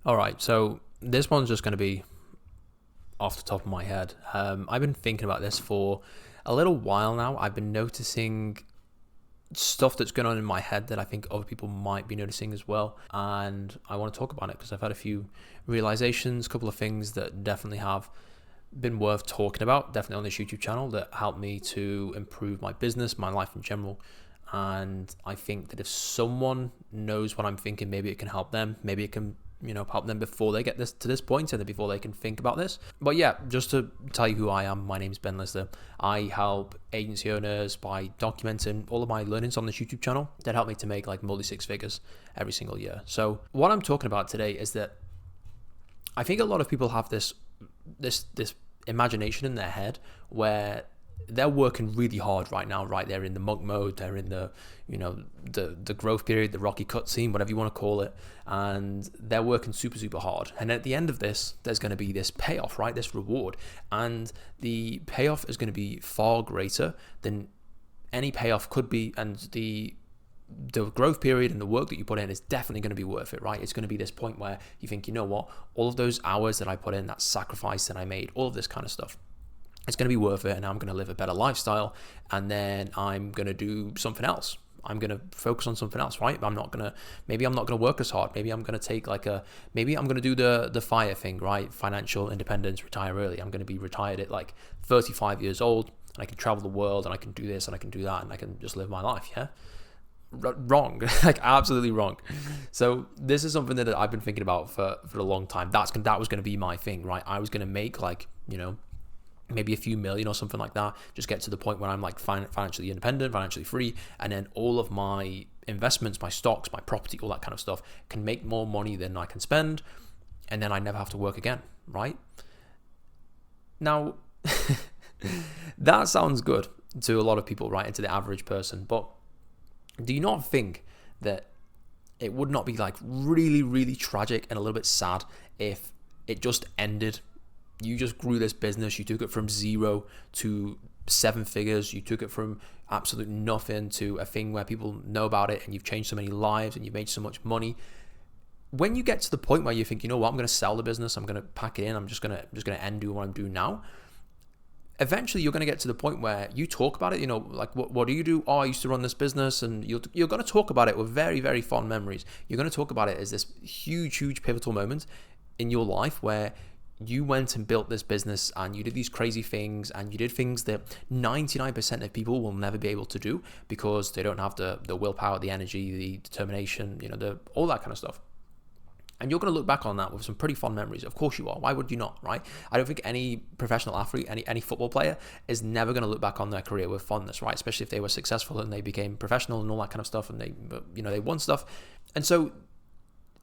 All right, so this one's just going to be off the top of my head. I've been thinking about this for a little while now. I've been noticing stuff that's going on in my head that I think other people might be noticing as well. And I want to talk about it because I've had a few realizations, a couple of things that definitely have been worth talking about, definitely on this YouTube channel, that helped me to improve my business, my life in general. And I think that if someone knows what I'm thinking, maybe it can help them. Maybe it can, help them before they get this to this point and before they can think about this. But yeah, just to tell you who I am, my name is Ben Lister. I help agency owners by documenting all of my learnings on this YouTube channel that help me to make like multi-six figures every single year. So what I'm talking about today is that I think a lot of people have this imagination in their head where they're working really hard right now, right? They're in the monk mode, they're in the, the growth period, the rocky cutscene, whatever you want to call it, and they're working super, super hard. And at the end of this, there's going to be this payoff, right? This reward. And the payoff is going to be far greater than any payoff could be, and the growth period and the work that you put in is definitely going to be worth it, right? It's going to be this point where you think, you know what, all of those hours that I put in, that sacrifice that I made, all of this kind of stuff, it's going to be worth it, and I'm going to live a better lifestyle, and then I'm going to do something else. I'm going to focus on something else, right? Maybe I'm not going to work as hard. Maybe I'm going to take maybe I'm going to do the FIRE thing, right? Financial independence, retire early. I'm going to be retired at like 35 years old, and I can travel the world, and I can do this, and I can do that, and I can just live my life, yeah? Wrong. Like absolutely wrong. So this is something that I've been thinking about for a long time. That was going to be my thing, right? I was going to make maybe a few million or something like that, just get to the point where I'm like financially independent, financially free, and then all of my investments, my stocks, my property, all that kind of stuff can make more money than I can spend, and then I never have to work again, right? Now that sounds good to a lot of people, right, and to the average person, but do you not think that it would not be like really, really tragic and a little bit sad if it just ended? You just grew this business, you took it from 0 to 7 figures, you took it from absolute nothing to a thing where people know about it, and you've changed so many lives and you've made so much money. When you get to the point where you think, you know what, I'm going to sell the business, I'm going to pack it in, I'm just going to end doing what I'm doing now, eventually you're going to get to the point where you talk about it, like what do you do? Oh, I used to run this business, and you're going to talk about it with very, very fond memories. You're going to talk about it as this huge, huge pivotal moment in your life where you went and built this business and you did these crazy things, and you did things that 99% of people will never be able to do because they don't have the willpower, the energy, the determination, all that kind of stuff. And you're going to look back on that with some pretty fond memories. Of course you are. Why would you not, right? I don't think any professional athlete, any football player is never going to look back on their career with fondness, right? Especially if they were successful and they became professional and all that kind of stuff, and they won stuff. And so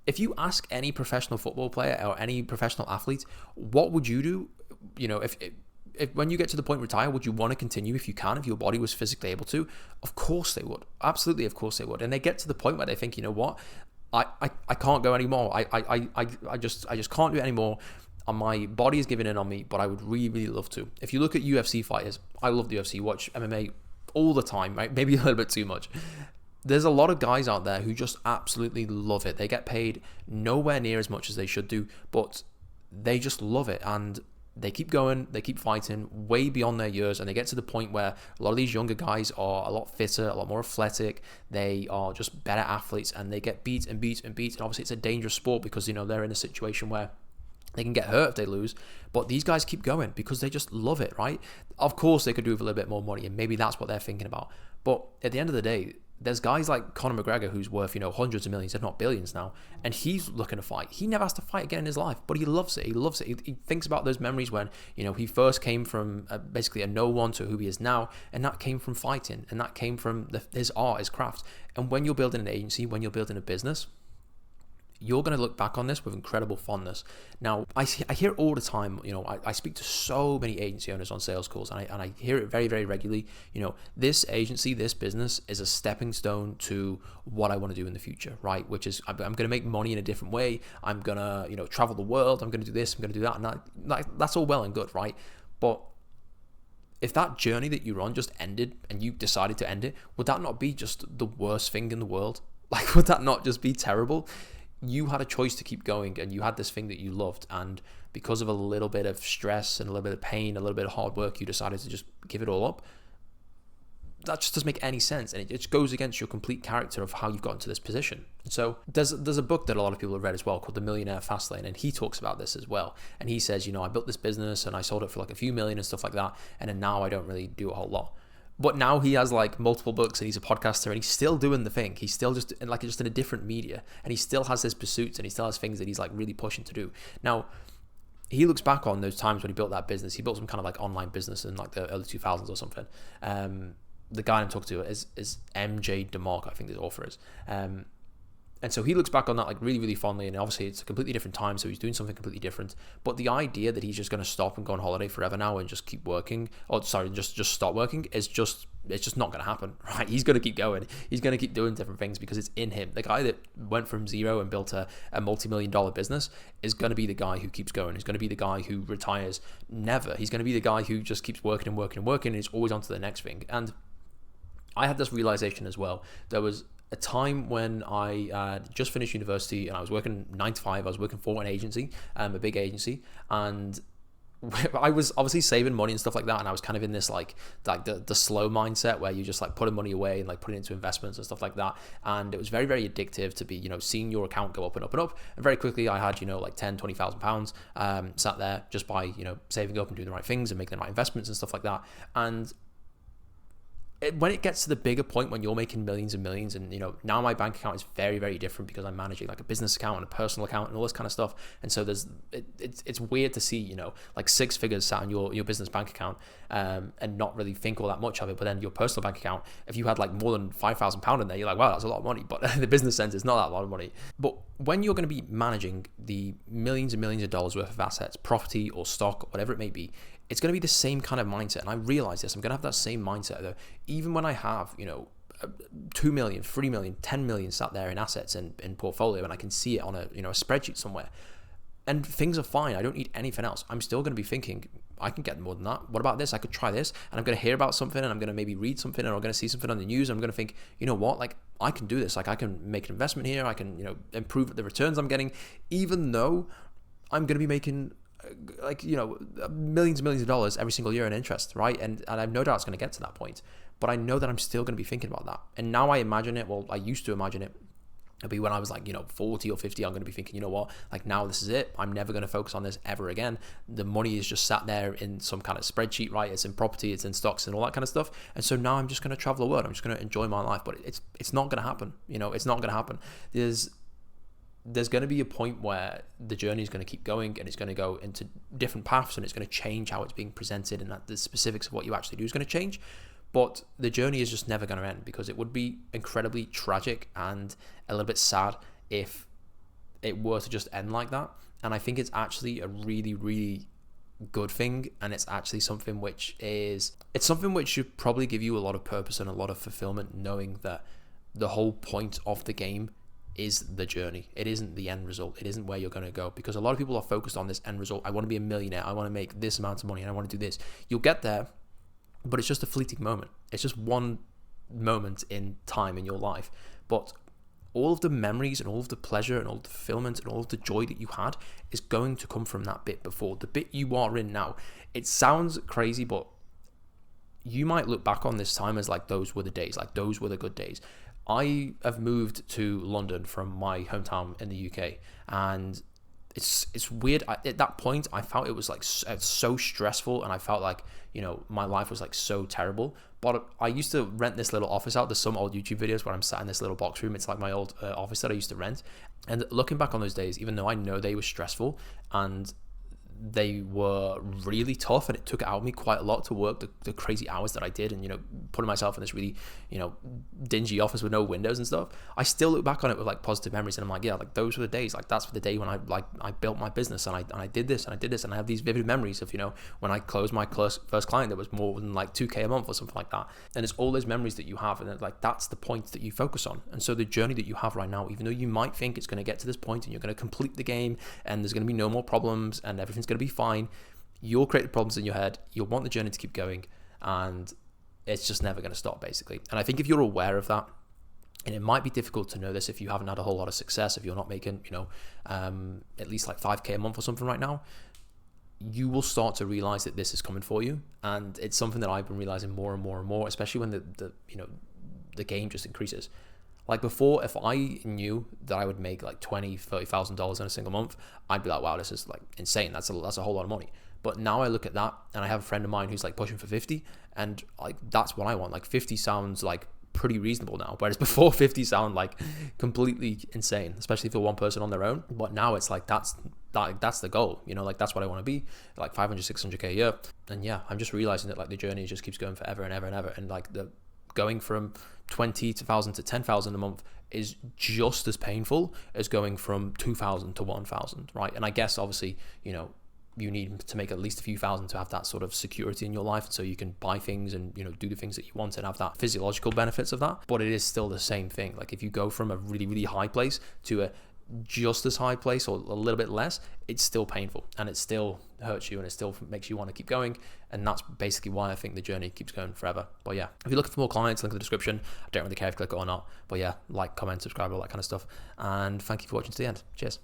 if you ask any professional football player or any professional athlete, what would you do? If when you get to the point of retire, would you want to continue if you can, if your body was physically able to? Of course they would. Absolutely, of course they would. And they get to the point where they think, you know what? I can't go anymore. I just can't do it anymore. And my body is giving in on me, but I would really, really love to. If you look at UFC fighters, I love the UFC, watch MMA all the time, right? Maybe a little bit too much. There's a lot of guys out there who just absolutely love it. They get paid nowhere near as much as they should do, but they just love it, and they keep going, they keep fighting way beyond their years, and they get to the point where a lot of these younger guys are a lot fitter, a lot more athletic, they are just better athletes, and they get beat and beat and beat, and obviously it's a dangerous sport because, they're in a situation where they can get hurt if they lose, but these guys keep going because they just love it, right? Of course they could do with a little bit more money, and maybe that's what they're thinking about, but at the end of the day, there's guys like Conor McGregor who's worth, hundreds of millions, if not billions now, and he's looking to fight. He never has to fight again in his life, but he loves it. He loves it. He thinks about those memories when, he first came from basically a no one to who he is now, and that came from fighting, and that came from his art, his craft. And when you're building an agency, when you're building a business, you're going to look back on this with incredible fondness. Now, I hear all the time, I speak to so many agency owners on sales calls, and I hear it very, very regularly. This agency, this business is a stepping stone to what I want to do in the future, right? Which is, I'm going to make money in a different way. I'm going to, travel the world. I'm going to do this. I'm going to do that. And that's all well and good, right? But if that journey that you're on just ended and you decided to end it, would that not be just the worst thing in the world? Like, would that not just be terrible? you had a choice to keep going, and you had this thing that you loved, and because of a little bit of stress and a little bit of pain, a little bit of hard work, you decided to just give it all up. That just doesn't make any sense, and it just goes against your complete character of how you've gotten to this position. So there's a book that a lot of people have read as well called The Millionaire Fastlane, and he talks about this as well. And he says, I built this business and I sold it for like a few million and stuff like that, and then now I don't really do a whole lot. But now he has like multiple books and he's a podcaster and he's still doing the thing. He's still just in a different media, and he still has his pursuits and he still has things that he's like really pushing to do. Now, he looks back on those times when he built that business. He built some kind of like online business in like the early 2000s or something. The guy I'm talking to is MJ DeMarco, I think the author is. And so he looks back on that like really, really fondly, and obviously it's a completely different time, so he's doing something completely different. But the idea that he's just going to stop and go on holiday forever now and just keep working, just stop working, it's just not going to happen, right? He's going to keep going. He's going to keep doing different things because it's in him. The guy that went from zero and built a multi-million-dollar business is going to be the guy who keeps going. He's going to be the guy who retires never. He's going to be the guy who just keeps working and working and working, and is always on to the next thing. And I had this realization as well. There was a time when I just finished university and I was working 9 to 5. I was working for an agency, a big agency, and I was obviously saving money and stuff like that. And I was kind of in this like the slow mindset where you just like putting money away and like putting it into investments and stuff like that. And it was very, very addictive to be, seeing your account go up and up and up. And very quickly I had, like 10, 20,000 pounds sat there just by, saving up and doing the right things and making the right investments and stuff like that. And when it gets to the bigger point when you're making millions and millions, and now my bank account is very, very different because I'm managing like a business account and a personal account and all this kind of stuff. And so it's weird to see like 6 figures sat on your business bank account and not really think all that much of it. But then your personal bank account, if you had like more than £5,000 in there, you're like, wow, that's a lot of money. But the business sense, it's not that lot of money. But when you're going to be managing the millions and millions of dollars worth of assets, property or stock, or whatever it may be, it's going to be the same kind of mindset. And I realize this, I'm going to have that same mindset though, even when I have, 2 million, 3 million, 10 million sat there in assets and in portfolio, and I can see it on a spreadsheet somewhere, and things are fine. I don't need anything else. I'm still going to be thinking, I can get more than that. What about this? I could try this. And I'm going to hear about something, and I'm going to maybe read something, and I'm going to see something on the news. And I'm going to think, you know what? Like, I can do this. Like, I can make an investment here. I can, improve the returns I'm getting, even though I'm going to be making millions and millions of dollars every single year in interest, right? And I have no doubt it's going to get to that point, but I know that I'm still going to be thinking about that. And now I imagine it, I used to imagine it, it'll be when I was like, 40 or 50, I'm going to be thinking, you know what, like now this is it. I'm never going to focus on this ever again. The money is just sat there in some kind of spreadsheet, right? It's in property, it's in stocks and all that kind of stuff. And so now I'm just going to travel the world. I'm just going to enjoy my life, but it's not going to happen. It's not going to happen. There's going to be a point where the journey is going to keep going, and it's going to go into different paths, and it's going to change how it's being presented, and that the specifics of what you actually do is going to change. But the journey is just never going to end, because it would be incredibly tragic and a little bit sad if it were to just end like that. And I think it's actually a really, really good thing, and it's actually something which should probably give you a lot of purpose and a lot of fulfillment, knowing that the whole point of the game is the journey. It isn't the end result. It isn't where you're going to go, because a lot of people are focused on this end result. I want to be a millionaire. I want to make this amount of money, and I want to do this. You'll get there, but it's just a fleeting moment. It's just one moment in time in your life. But all of the memories and all of the pleasure and all of the fulfillment and all of the joy that you had is going to come from that bit before, the bit you are in now. It sounds crazy, but you might look back on this time as like those were the days, like those were the good days. I have moved to London from my hometown in the UK, and it's weird. At that point, I felt it was like so stressful, and I felt like, my life was like so terrible. But I used to rent this little office out. There's some old YouTube videos where I'm sat in this little box room. It's like my old office that I used to rent. And looking back on those days, even though I know they were stressful and they were really tough, and it took it out of me quite a lot to work the crazy hours that I did, and putting myself in this really dingy office with no windows and stuff, I still look back on it with like positive memories, and I'm like, yeah, like those were the days. Like that's the day when I built my business, and I did this and I did this, and I have these vivid memories of when I closed my first client that was more than like 2K a month or something like that. And it's all those memories that you have, and like that's the point that you focus on. And so the journey that you have right now, even though you might think it's going to get to this point and you're going to complete the game and there's going to be no more problems and everything's going to be fine, you'll create the problems in your head. You'll want the journey to keep going, and it's just never going to stop, basically. And I think if you're aware of that, And it might be difficult to know this if you haven't had a whole lot of success, if you're not making, at least like 5K a month or something right now. You will start to realize that this is coming for you. And it's something that I've been realizing more and more and more, especially when the game just increases. Like before, if I knew that I would make like $20,000-$30,000 in a single month, I'd be like, wow, this is like insane. That's a whole lot of money. But now I look at that, and I have a friend of mine who's like pushing for 50, and like that's what I want. Like 50 sounds like pretty reasonable now, whereas before 50 sound like completely insane, especially for one person on their own. But now it's like that's the goal, like that's what I want to be, like 500-600k a year. And yeah, I'm just realizing that like the journey just keeps going forever and ever and ever, and like the going from 20,000 to 10,000 a month is just as painful as going from 2,000 to 1,000, right? And I guess obviously you need to make at least a few thousand to have that sort of security in your life, so you can buy things and do the things that you want and have that physiological benefits of that. But it is still the same thing. Like if you go from a really, really high place to a just as high place or a little bit less, it's still painful and it still hurts you and it still makes you want to keep going. And that's basically why I think the journey keeps going forever. But yeah, if you're looking for more clients, link in the description. I don't really care if you click it or not, but yeah, like, comment, subscribe, all that kind of stuff. And thank you for watching to the end. Cheers.